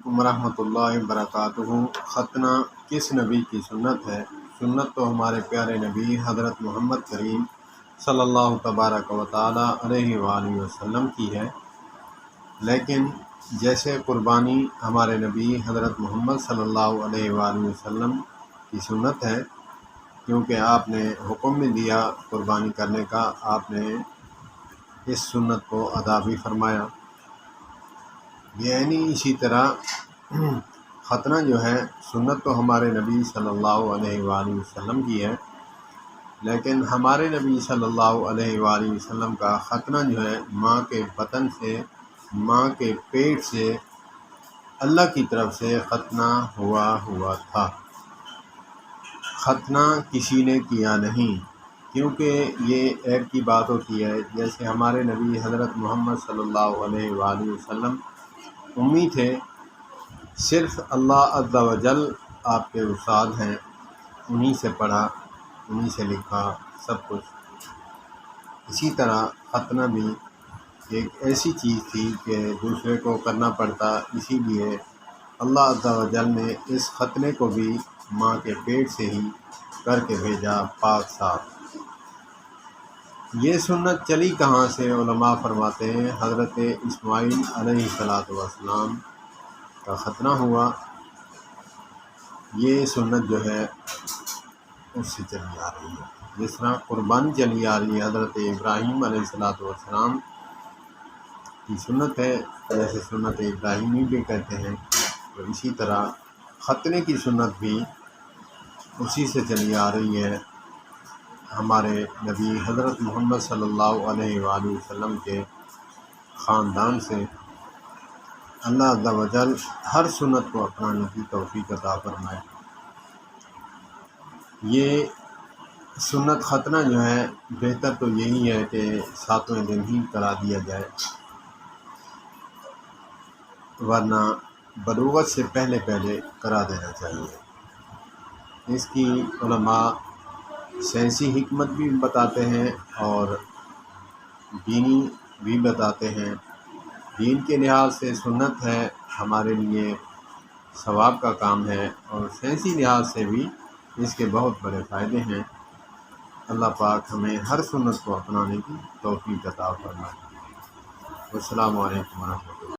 علیکم ورحمۃ اللہ وبرکاتہ۔ ختنہ کس نبی کی سنت ہے؟ سنت تو ہمارے پیارے نبی حضرت محمد کریم صلی اللہ تبارک و تعالی علیہ وآلہ وسلم کی ہے، لیکن جیسے قربانی ہمارے نبی حضرت محمد صلی اللہ علیہ وآلہ وسلم کی سنت ہے، کیونکہ آپ نے حکم بھی دیا قربانی کرنے کا، آپ نے اس سنت کو ادا بھی فرمایا۔ یعنی اسی طرح ختنہ جو ہے سنت تو ہمارے نبی صلی اللہ علیہ وآلہ وسلم کی ہے، لیکن ہمارے نبی صلی اللہ علیہ وآلہ وسلم کا ختنہ جو ہے ماں کے بطن سے، ماں کے پیٹ سے اللہ کی طرف سے ختنہ ہوا تھا۔ ختنہ کسی نے کیا نہیں، کیونکہ یہ عیب کی بات ہوتی ہے۔ جیسے ہمارے نبی حضرت محمد صلی اللہ علیہ وآلہ وسلم امی تھے، صرف اللہ عز و جل آپ کے استاد ہیں، انہی سے پڑھا، انہی سے لکھا سب کچھ۔ اسی طرح ختنہ بھی ایک ایسی چیز تھی کہ دوسرے کو کرنا پڑتا، اسی لیے اللہ عز و جل نے اس ختنے کو بھی ماں کے پیٹ سے ہی کر کے بھیجا، پاک صاف۔ یہ سنت چلی کہاں سے؟ علماء فرماتے ہیں حضرت اسماعیل علیہ السلام کا ختنہ ہوا، یہ سنت جو ہے اس سے چلی آ رہی ہے۔ جس طرح قربانی چلی آ رہی ہے حضرت ابراہیم علیہ السلام کی سنت ہے، جیسے سنت ابراہیمی بھی کہتے ہیں، تو اسی طرح ختنے کی سنت بھی اسی سے چلی آ رہی ہے، ہمارے نبی حضرت محمد صلی اللہ علیہ وآلہ وسلم کے خاندان سے۔ اللہ عز و جل ہر سنت کو اپنانے کی توفیق عطا فرمائے۔ یہ سنت ختنہ جو ہے بہتر تو یہی ہے کہ 7ویں دن ہی کرا دیا جائے، ورنہ بلوغت سے پہلے کرا دینا چاہیے۔ اس کی علماء سائنسی حکمت بھی بتاتے ہیں اور دینی بھی بتاتے ہیں۔ دین کے لحاظ سے سنت ہے، ہمارے لیے ثواب کا کام ہے، اور سائنسی لحاظ سے بھی اس کے بہت بڑے فائدے ہیں۔ اللہ پاک ہمیں ہر سنت کو اپنانے کی توفیق عطا فرمائے۔ السلام علیکم ورحمۃ اللہ۔